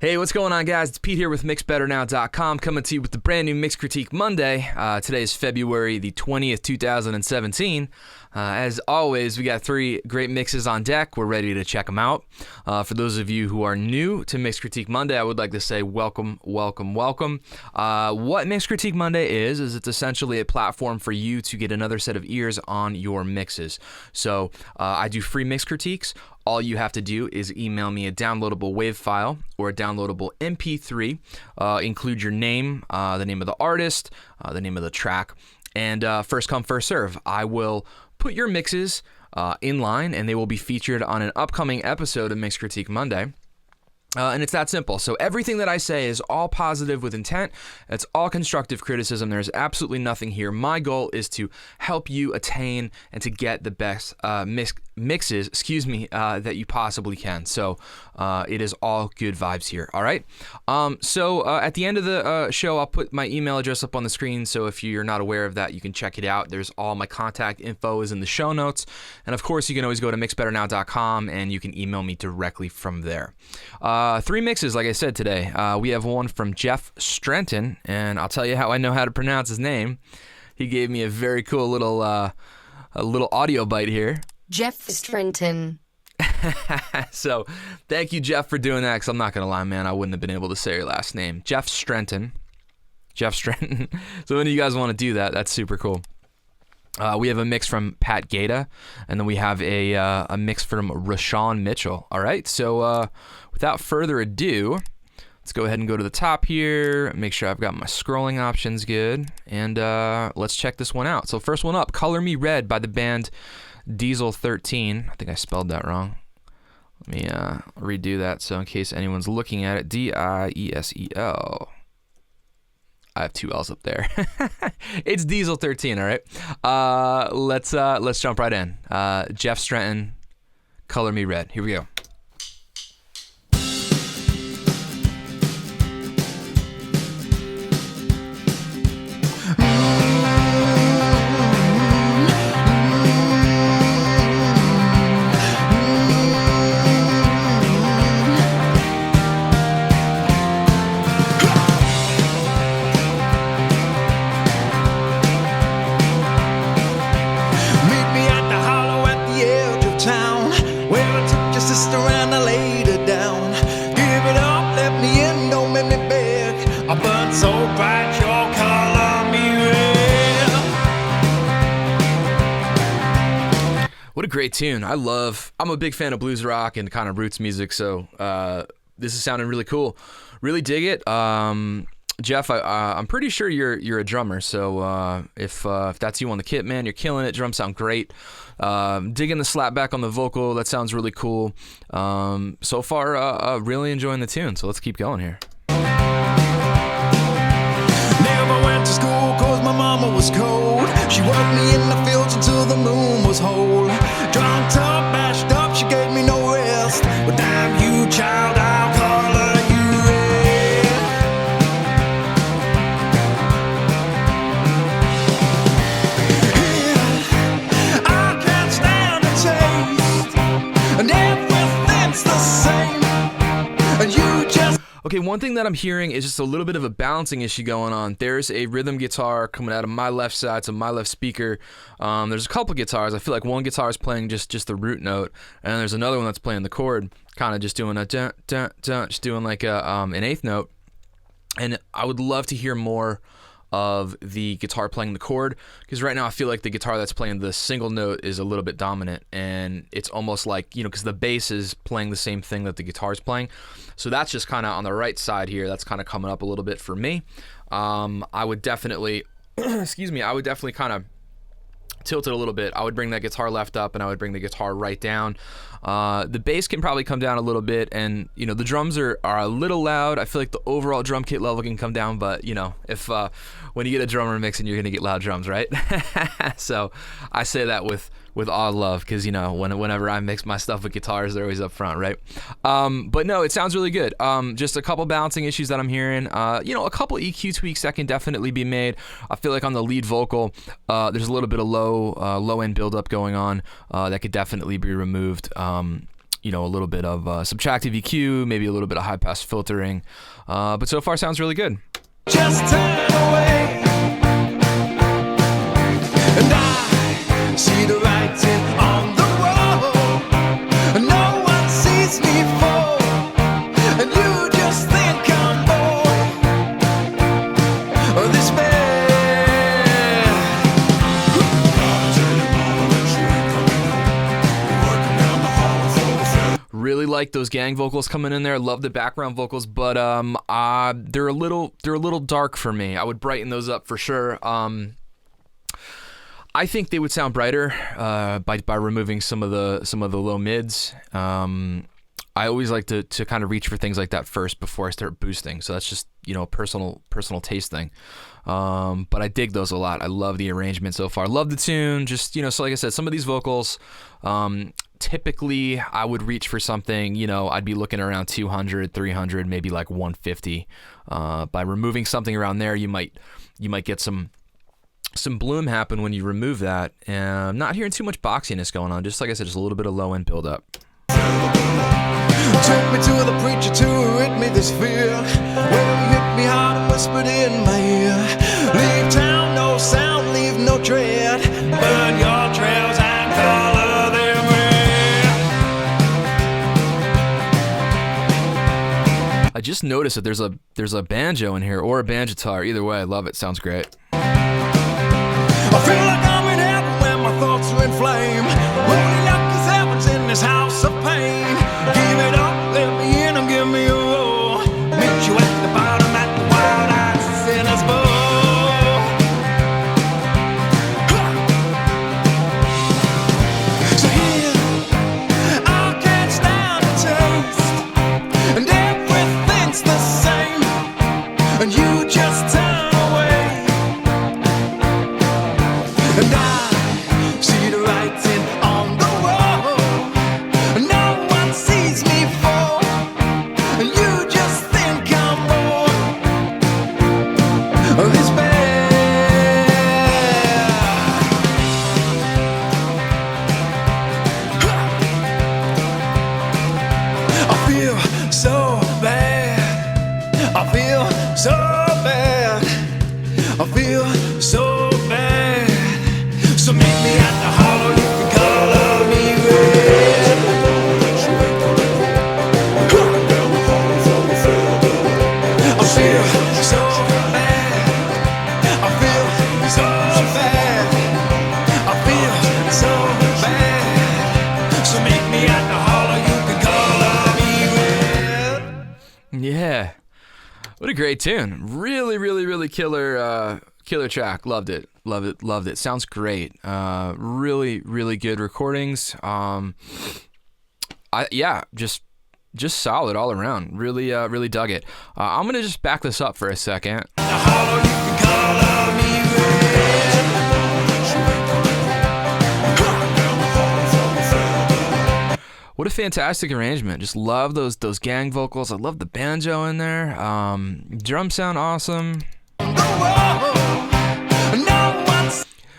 Hey, what's going on, guys? It's Pete here with MixBetterNow.com, coming to you with the brand new Mix Critique Monday. Today is February the 20th, 2017. As always, we got 3 great mixes on deck. We're ready to check them out. For those of you who are new to Mix Critique Monday, I would like to say welcome, welcome, welcome. What Mix Critique Monday is it's essentially a platform for you to get another set of ears on your mixes. So I do free mix critiques. All you have to do is email me a downloadable WAV file or a downloadable MP3. Include your name, the name of the artist, the name of the track, and first come, first serve. I will put your mixes in line, and they will be featured on an upcoming episode of Mix Critique Monday. And it's that simple. So everything that I say is all positive with intent. It's all constructive criticism. There's absolutely nothing here. My goal is to help you attain and to get the best mixes, that you possibly can. So it is all good vibes here. All right. So at the end of the show, I'll put my email address up on the screen. So if you're not aware of that, you can check it out. There's all my contact info is in the show notes. And of course, you can always go to mixbetternow.com and you can email me directly from there. 3 mixes, like I said today. We have one from Jeff Zdrentan, and I'll tell you how I know how to pronounce his name. He gave me a very cool little audio bite here. Jeff Zdrentan. So thank you, Jeff, for doing that, because I'm not going to lie, man, I wouldn't have been able to say your last name. Jeff Zdrentan. So when you guys want to do that, that's super cool. We have a mix from Gaeta, and then we have a mix from Rashawn Mitchell. All right, so without further ado, let's go ahead and go to the top here, make sure I've got my scrolling options good, and let's check this one out. So first one up, Color Me Red by the band Diesel 13. I think I spelled that wrong. Let me redo that, so in case anyone's looking at it, Diesel. I have 2 L's up there. It's Diesel 13, all right? Let's jump right in. Jeff Zdrentan, Color Me Red. Here we go. What a great tune. I'm a big fan of blues rock and kind of roots music, so this is sounding really cool. Really dig it. Jeff, I'm pretty sure you're a drummer, so if that's you on the kit, man, you're killing it. Drums sound great. Digging the slap back on the vocal, that sounds really cool. So far, really enjoying the tune, so let's keep going here. Never went to school cause my mama was cold. She worked me in the fields until the moon was whole. Drunk up, bashed up, she gave me no rest. But damn you, child, I'll color you red. Yeah, I can't stand the taste, and everything's the same, and you just... Okay, one thing that I'm hearing is just a little bit of a balancing issue going on. There's a rhythm guitar coming out of my left side, so my left speaker. There's a couple guitars. I feel like one guitar is playing just the root note, and there's another one that's playing the chord, kind of just doing a dun dun dun, just doing like an 8th note. And I would love to hear more of the guitar playing the chord, because right now I feel like the guitar that's playing the single note is a little bit dominant, and it's almost like, because the bass is playing the same thing that the guitar is playing. So that's just kind of on the right side here. That's kind of coming up a little bit for me. I would definitely, I would definitely kind of tilt it a little bit. I would bring that guitar left up, and I would bring the guitar right down. The bass can probably come down a little bit, and the drums are a little loud. I feel like the overall drum kit level can come down, but if when you get a drummer mixing, you're gonna get loud drums, right? So I say that with all love, because whenever I mix my stuff with guitars, they're always up front, right? But no, it sounds really good. Just a couple balancing issues that I'm hearing. A couple EQ tweaks that can definitely be made. I feel like on the lead vocal, there's a little bit of low end buildup going on that could definitely be removed. a little bit of subtractive EQ, maybe a little bit of high pass filtering. But so far sounds really good. Just turn away, and I see the writing on the wall. No one sees me fall, and you just think I'm bored. This man. Really like those gang vocals coming in there. Love the background vocals, but they're a little dark for me. I would brighten those up for sure. I think they would sound brighter by removing some of the low mids. I always like to kind of reach for things like that first before I start boosting. So that's just a personal taste thing. But I dig those a lot. I love the arrangement so far. Love the tune. Just so like I said, some of these vocals. Typically, I would reach for something, I'd be looking around 200, 300, maybe like 150. By removing something around there, you might get some bloom happen when you remove that. And I'm not hearing too much boxiness going on. Just like I said, just a little bit of low end build-up. Took me to the preacher to rid me this fear. Well, he hit me hard and whispered in my ear. Leave town, no sound, leave no tread. Burn your trails and color them red. I just noticed that there's a banjo in here, or a banjo-tar. Either way, I love it. Sounds great. I feel like I'm in heaven when my thoughts are in flame. Holy luck is heaven's in this house of pain. Give it up, let me in and give me a roll. Meet you at the bottom at the wild eyes sinner's bowl. So here, I can't stand the taste, and everything's the same, and you just turn away. And I see the writing on the wall. No one sees me fall, and you just think I'm bored. This bad. I feel so bad. I feel so bad. I feel so bad. So meet me at the hollow, you can color me red. I feel so bad. I feel so bad. I feel so bad. So meet me at the hollow, you can color me red. Yeah. What a great tune. Really, really, really killer track. Loved it. Loved it. Sounds great. Really, really good recordings. Just solid all around. Really, really dug it. I'm gonna just back this up for a second. The hollow, you can color me red. What a fantastic arrangement. Just love those gang vocals. I love the banjo in there. Drum sound awesome.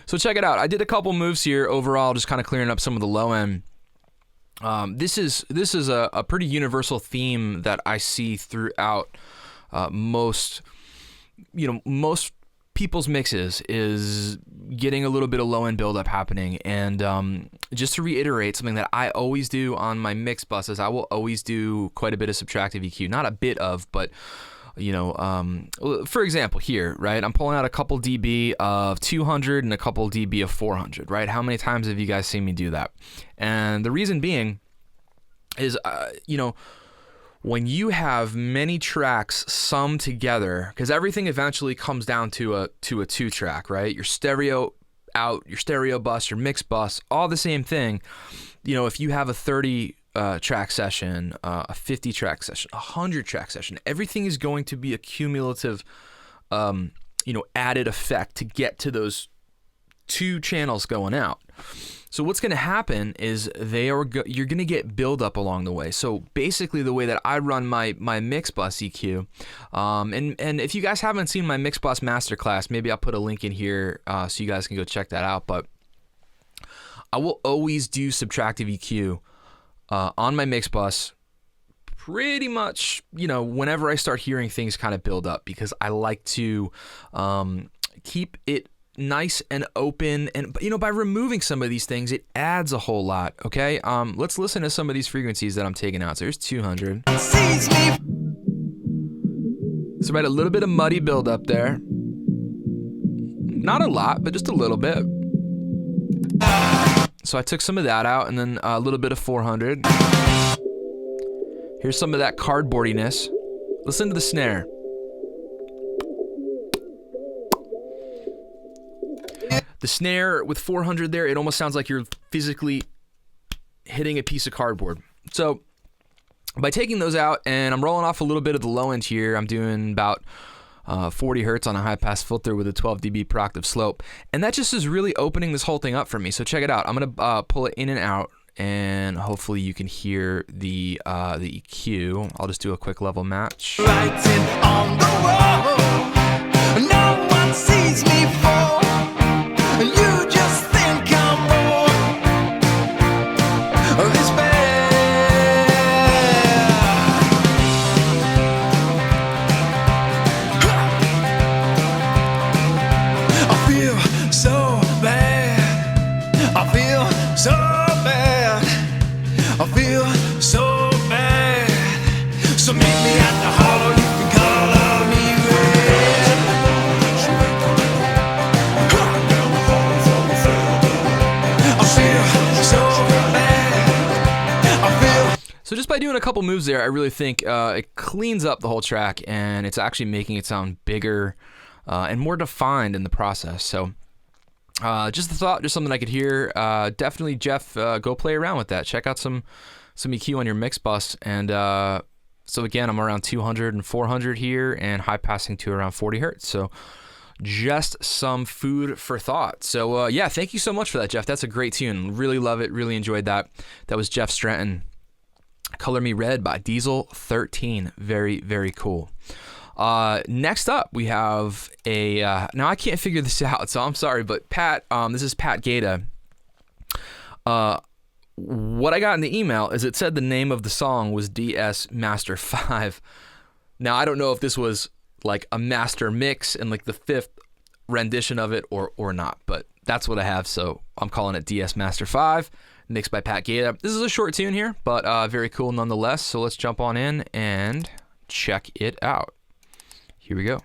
So check it out. I did a couple moves here overall, just kind of clearing up some of the low end. This is a pretty universal theme that I see throughout most people's mixes, is getting a little bit of low end buildup happening. And just to reiterate, something that I always do on my mix buses, I will always do quite a bit of subtractive EQ. Not a bit of, but for example here, right, I'm pulling out a couple dB of 200 and a couple dB of 400, right? How many times have you guys seen me do that? And the reason being is, when you have many tracks summed together, because everything eventually comes down to a 2-track, right? Your stereo out, your stereo bus, your mix bus, all the same thing. If you have a 30 track session, a 50 track session, a 100 track session, everything is going to be a cumulative, added effect to get to those two channels going out. So what's going to happen is you're going to get buildup along the way. So basically, the way that I run my mix bus EQ, and if you guys haven't seen my mix bus masterclass, maybe I'll put a link in here so you guys can go check that out. But I will always do subtractive EQ on my mix bus pretty much, whenever I start hearing things kind of build up, because I like to keep it nice and open, and by removing some of these things, it adds a whole lot. Okay, let's listen to some of these frequencies that I'm taking out. So here's 200. So right, a little bit of muddy build up there. Not a lot, but just a little bit. So I took some of that out, and then a little bit of 400. Here's some of that cardboardiness. Listen to the snare. The snare with 400 there, it almost sounds like you're physically hitting a piece of cardboard. So by taking those out, and I'm rolling off a little bit of the low end here, I'm doing about 40 hertz on a high pass filter with a 12 dB per octave slope, and that just is really opening this whole thing up for me. So check it out. I'm gonna pull it in and out, and hopefully you can hear the EQ. I'll just do a quick level match. Writing on the wall, no one sees me fall. You just think I'm more of this bad. I feel so bad. I feel so bad. I feel so bad. So meet me at the hollow. You can call me red. I feel so bad. I feel. So just by doing a couple moves there, I really think it cleans up the whole track, and it's actually making it sound bigger and more defined in the process. So just the thought, just something I could hear. Definitely, Jeff, go play around with that. Check out some EQ on your mix bus. And so again, I'm around 200 and 400 here, and high passing to around 40 hertz. So just some food for thought. So yeah, thank you so much for that, Jeff. That's a great tune. Really love it. Really enjoyed that. That was Jeff Zdrentan. Color Me Red by Diesel 13. Very, very cool. Next up, we have a, now I can't figure this out, so I'm sorry, but Pat, this is Pat Gaeta. What I got in the email is it said the name of the song was DS Master 5. Now, I don't know if this was like a master mix and like the 5th rendition of it or not, but that's what I have, so I'm calling it DS Master 5, mixed by Pat Gaeta. This is a short tune here, but very cool nonetheless, so let's jump on in and check it out. Here we go.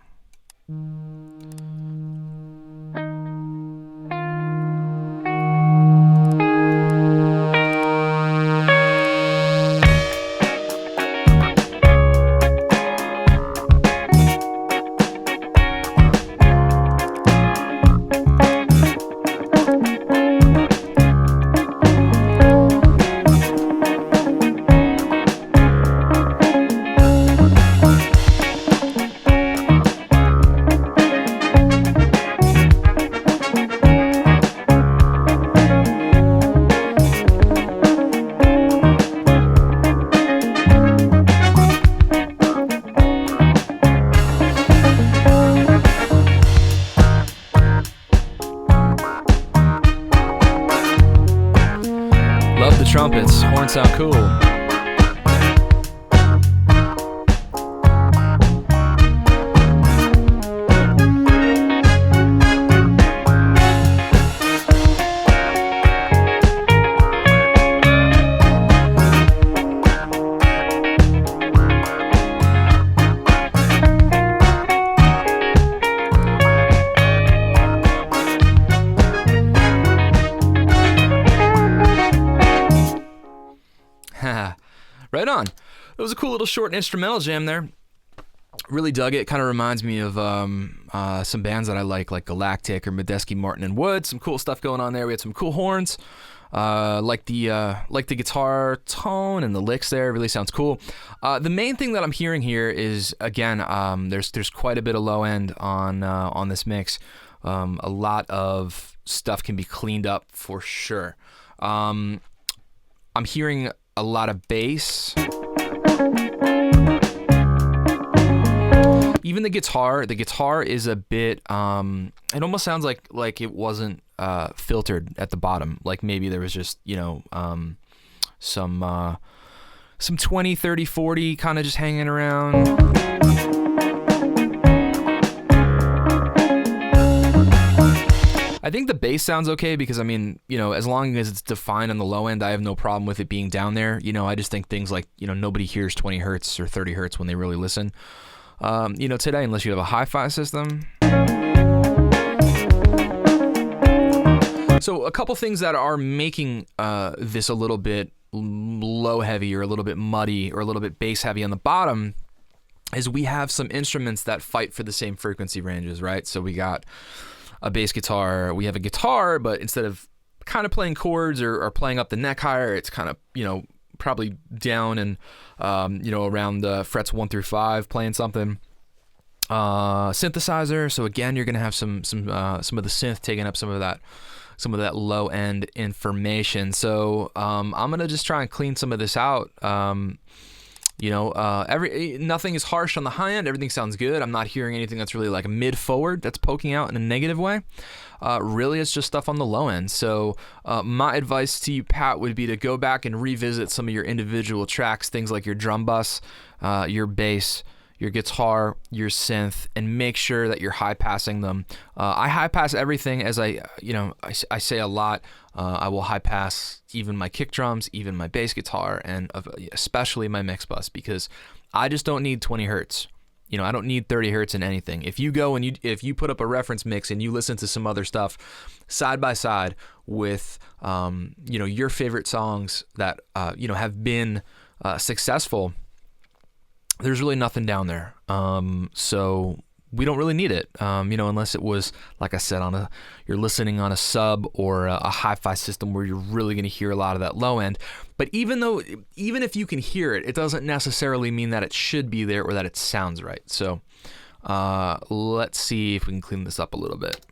Trumpets, horns sound cool. Right on. It was a cool little short instrumental jam there. Really dug it. Kind of reminds me of some bands that I like Galactic or Medeski, Martin and Wood. Some cool stuff going on there. We had some cool horns. Like the guitar tone and the licks there. Really sounds cool. The main thing that I'm hearing here is, again, there's quite a bit of low end on this mix. A lot of stuff can be cleaned up for sure. I'm hearing a lot of bass. Even the guitar is a bit, it almost sounds like it wasn't filtered at the bottom. Like maybe there was just, some 20, 30, 40 kind of just hanging around. I think the bass sounds okay because, I mean, you know, as long as it's defined on the low end, I have no problem with it being down there. You know, I just think things like, you know, nobody hears 20 hertz or 30 hertz when they really listen. You know, today, unless you have a hi-fi system. So a couple things that are making this a little bit low heavy or a little bit muddy or a little bit bass heavy on the bottom is we have some instruments that fight for the same frequency ranges, right? So we got a bass guitar, we have a guitar, but instead of kind of playing chords or playing up the neck higher, it's kind of, you know, probably down and, you know, around the frets 1 through 5 playing something. Synthesizer, so again, you're going to have some of the synth taking up some of that low end information. So I'm going to just try and clean some of this out. You know, nothing is harsh on the high end. Everything sounds good. I'm not hearing anything that's really like mid forward that's poking out in a negative way. Really, it's just stuff on the low end. So my advice to you, Pat, would be to go back and revisit some of your individual tracks, things like your drum bus, your bass, your guitar, your synth, and make sure that you're high passing them. I high pass everything, as I say a lot. I will high pass even my kick drums, even my bass guitar, and especially my mix bus, because I just don't need 20 hertz. You know, I don't need 30 hertz in anything. If you go and if you put up a reference mix and you listen to some other stuff side by side with, you know, your favorite songs that, you know, have been successful, there's really nothing down there. So we don't really need it, you know, unless it was, like I said, you're listening on a sub or a hi-fi system where you're really going to hear a lot of that low end. But even if you can hear it, it doesn't necessarily mean that it should be there or that it sounds right. So let's see if we can clean this up a little bit.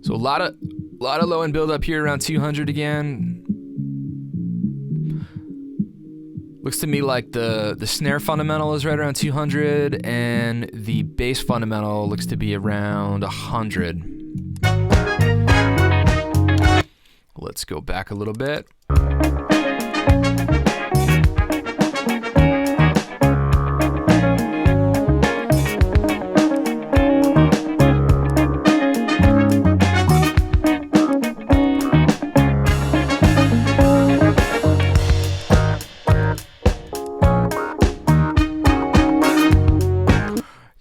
So a lot of low end build up here around 200 again. Looks to me like the snare fundamental is right around 200 and the bass fundamental looks to be around 100. Let's go back a little bit.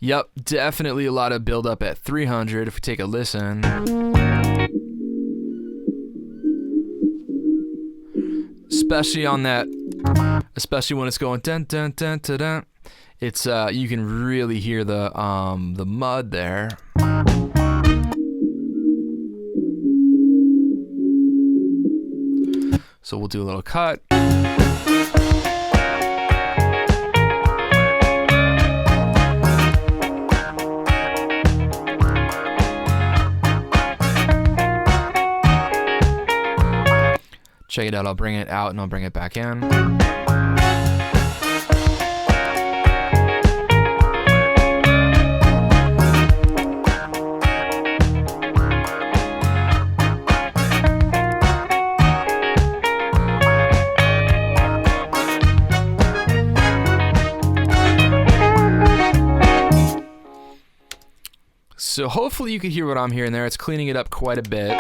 Yep, definitely a lot of build-up at 300 if we take a listen. Especially on that, especially when it's going dun dun dun dun dun. It's you can really hear the mud there. So we'll do a little cut. Check it out, I'll bring it out and I'll bring it back in. So hopefully you can hear what I'm hearing there. It's cleaning it up quite a bit.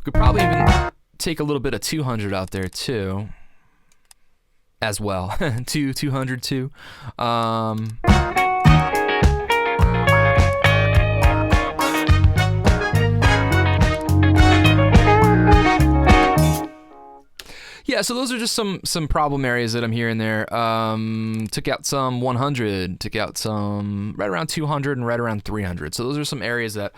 Could probably even take a little bit of 200 out there too, as well. 200 too. Yeah, so those are just some problem areas that I'm hearing there. Took out some 100, took out some right around 200 and right around 300. So those are some areas that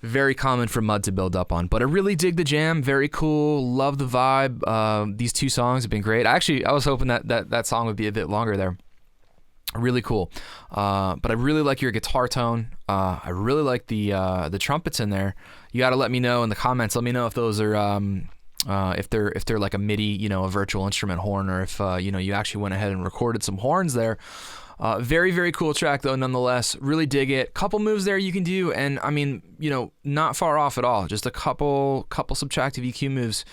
very common for mud to build up on. But I really dig the jam. Very cool. Love the vibe. These two songs have been great. I was hoping that song would be a bit longer there. Really cool. But I really like your guitar tone. I really like the trumpets in there. You got to let me know in the comments. Let me know if those are if they're like a MIDI, a virtual instrument horn, or if you actually went ahead and recorded some horns there. Very, very cool track though, nonetheless. Really dig it. Couple moves there you can do, and I mean, not far off at all. Just a couple subtractive EQ moves,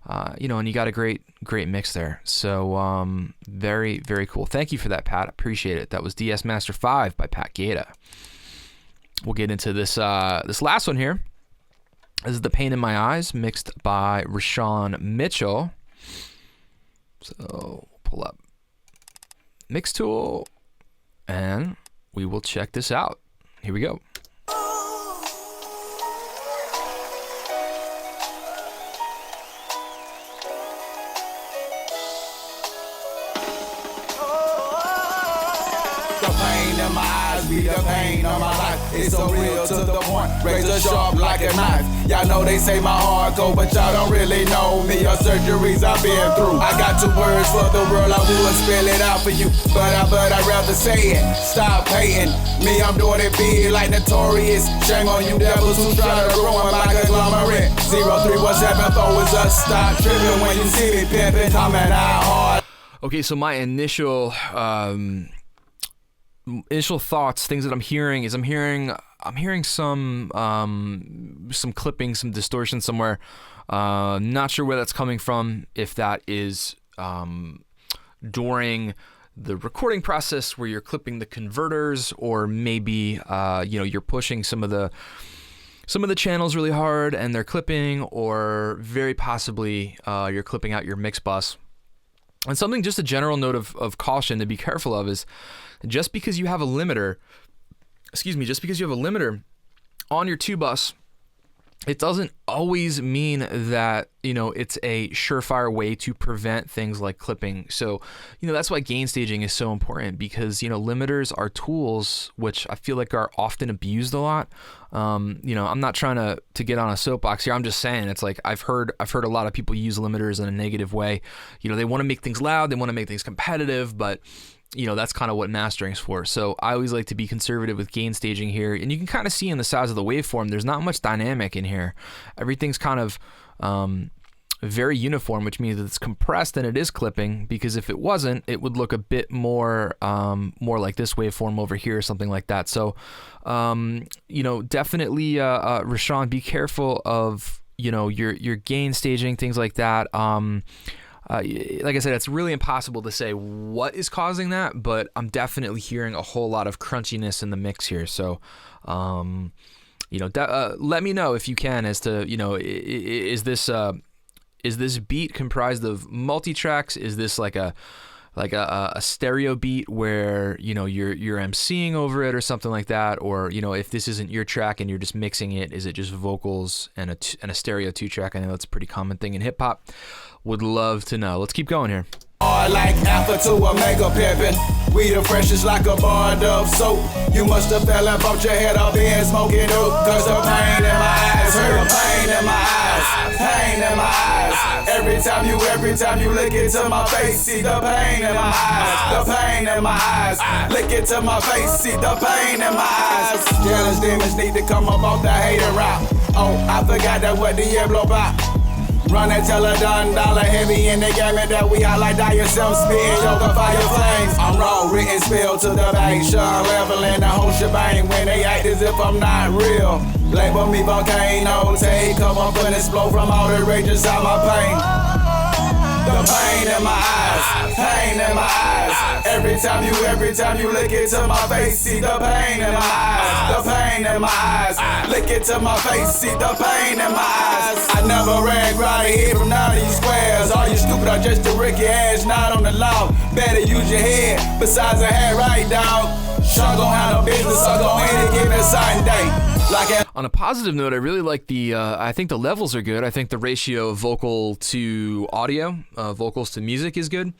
and you got a great mix there. So very, very cool. Thank you for that, Pat. Appreciate it. That was DS Master 5 by Pat Gaeta. We'll get into this last one here. This is The Pain in My Eyes, mixed by Rashawn Mitchell. So pull up Mix Tool, and we will check this out. Here we go. Be the pain of my life. It's so real to the point, razor sharp like a knife. Y'all know they say my heart cold, but y'all don't really know me or surgeries I've been through. I got 2 words for the world, I would spell it out for you, but I'd rather say it. Stop hating me, I'm doing it big like Notorious. Shame on you devils who try to ruin my conglomerate. 03174 is us. Stop tripping when you see me pimping, coming out hard. Okay, so my initial thoughts, things that I'm hearing is I'm hearing some clipping, some distortion somewhere. Not sure where that's coming from. If that is during the recording process where you're clipping the converters, or maybe you're pushing some of the channels really hard and they're clipping, or very possibly you're clipping out your mix bus. And something, just a general note of caution to be careful of is, just because you have a limiter on your 2-bus, it doesn't always mean that, it's a surefire way to prevent things like clipping. So, that's why gain staging is so important, because, limiters are tools which I feel like are often abused a lot. I'm not trying to get on a soapbox here. I'm just saying, it's like I've heard a lot of people use limiters in a negative way. They want to make things loud, they want to make things competitive, but that's kind of what mastering's for. So I always like to be conservative with gain staging here. And you can kind of see in the size of the waveform, there's not much dynamic in here. Everything's kind of very uniform, which means that it's compressed and it is clipping, because if it wasn't, it would look a bit more like this waveform over here or something like that. So, definitely, Rashawn, be careful of, your gain staging, things like that. Like I said, it's really impossible to say what is causing that, but I'm definitely hearing a whole lot of crunchiness in the mix here. So, let me know if you can as to, is this beat comprised of multi-tracks? Is this like a stereo beat where, you're emceeing over it or something like that? Or, if this isn't your track and you're just mixing it, is it just vocals and a stereo 2-track? I know that's a pretty common thing in hip hop. Would love to know. Let's keep going here. Like Alpha to Omega pimpin'. We the freshest like a bar of soap. You must have fell and bumped your head off being smoking dope. Cause the pain in my eyes, the pain in my eyes, pain in my eyes. Every time you look into my face, see the pain in my eyes, the pain in my eyes. Look into my face, see the pain in my eyes. Jealous demons need to come up off the hater route. Oh, I forgot that what the year blow by. Run and tell her $1 heavy in the game, and that we out like die yourself, spitting yoga fire flames. I'm raw, written spill to the bank, Sean leveling the whole shebang when they act as if I'm not real. Label me volcano, take up, I'm gonna explode from all the rage inside my pain. The pain in my eyes, pain in my eyes. Every time you look into my face, see the pain in my eyes, the pain in my eyes. Look into my face, see the pain in my eyes. I never ran right here from none of these squares. All you stupid are just a Ricky ass, not on the law. Better use your head, besides a head right, dog. Sean gon' handle business, so go ahead and give it a Sunday. On a positive note, I really like I think the levels are good. I think the ratio of vocal to audio, vocals to music is good.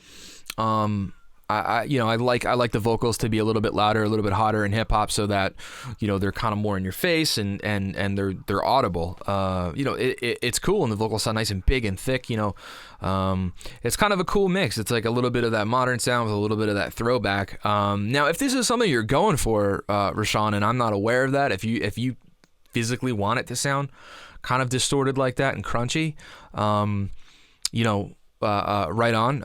I like the vocals to be a little bit louder, a little bit hotter in hip hop, so that they're kind of more in your face and they're audible. It's cool, and the vocals sound nice and big and thick. It's kind of a cool mix. It's like a little bit of that modern sound with a little bit of that throwback. Now, if this is something you're going for, Rashawn, and I'm not aware of that, if you physically want it to sound kind of distorted like that and crunchy, right on.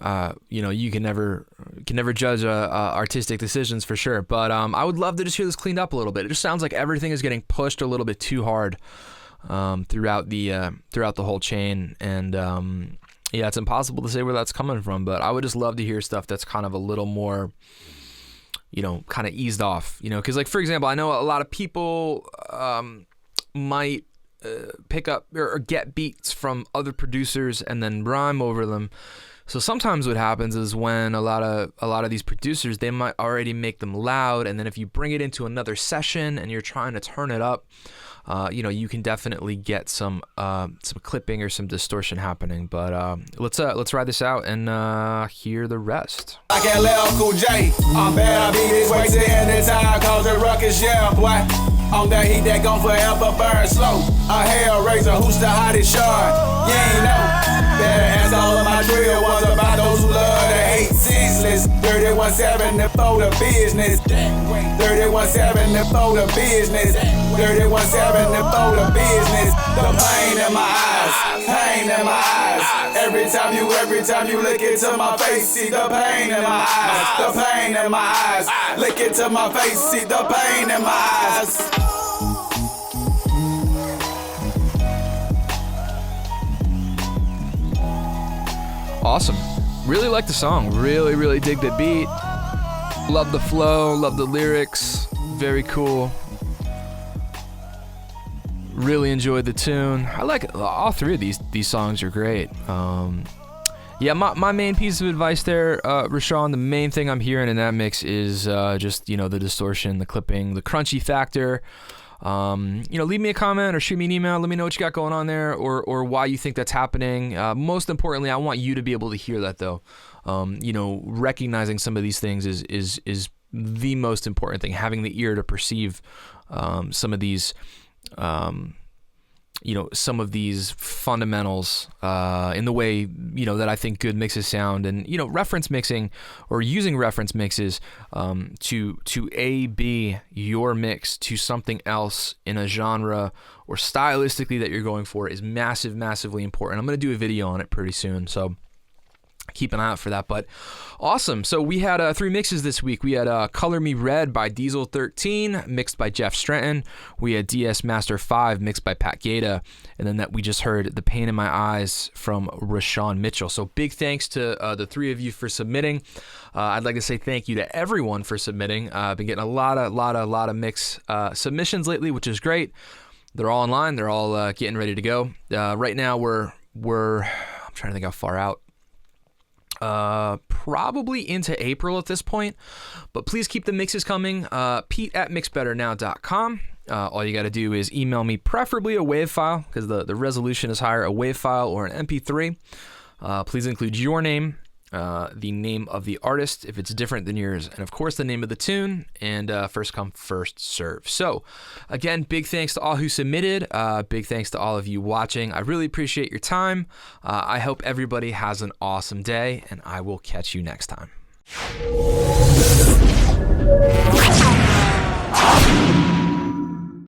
You can never judge artistic decisions for sure. But I would love to just hear this cleaned up a little bit. It just sounds like everything is getting pushed a little bit too hard throughout the whole chain, and it's impossible to say where that's coming from. But I would just love to hear stuff that's kind of a little more, kind of eased off. Because like, for example, I know a lot of people might pick up or get beats from other producers and then rhyme over them. So sometimes what happens is when a lot of these producers, they might already make them loud, and then if you bring it into another session and you're trying to turn it up, you can definitely get some clipping or some distortion happening. But let's ride this out and hear the rest. I can't let Uncle J. I'm bad, I be this way to the end of time, cause the ruckus, yeah, boy. On that heat that gon' forever burn slow. A hellraiser, who's the hottest shard? You ain't know. Better ask all of my drill ones about those who love to hate senseless. 31-7 for the business. 31-7 for the business. 31-7 for the business. The pain in my eyes, pain in my eyes. Every time you look into my face, see the pain in my eyes, the pain in my eyes. Look into my face, see the pain in my eyes. Awesome. Really like the song. Really dig the beat. Love the flow. Love the lyrics. Very cool. Really enjoyed the tune. I like all three of these songs are great. My main piece of advice there, Rashawn, the main thing I'm hearing in that mix is just the distortion, the clipping, the crunchy factor. Leave me a comment or shoot me an email. Let me know what you got going on there, or why you think that's happening. Most importantly, I want you to be able to hear that though. Recognizing some of these things is the most important thing. Having the ear to perceive some of these fundamentals in the way that I think good mixes sound, and reference mixing or using reference mixes to A-B your mix to something else in a genre or stylistically that you're going for is massively important. I'm going to do a video on it pretty soon, so keep an eye out for that. But awesome. So we had 3 mixes this week. We had Color Me Red by Diesel 13, mixed by Jeff Zdrentan. We had DS Master 5, mixed by Pat Gaeta. And then that we just heard The Pain in My Eyes from Rashawn Mitchell. So big thanks to the 3 of you for submitting. I'd like to say thank you to everyone for submitting. I've been getting a lot of mix submissions lately, which is great. They're all online. They're all getting ready to go. Right now we're I'm trying to think how far out. Probably into April at this point, but please keep the mixes coming. Pete at mixbetternow.com. All you got to do is email me, preferably a WAV file, because the resolution is higher, a WAV file or an MP3. Please include your name, the name of the artist if it's different than yours, and of course the name of the tune, and first come, first serve. So again, big thanks to all who submitted. Big thanks to all of you watching. I really appreciate your time. I hope everybody has an awesome day, and I will catch you next time.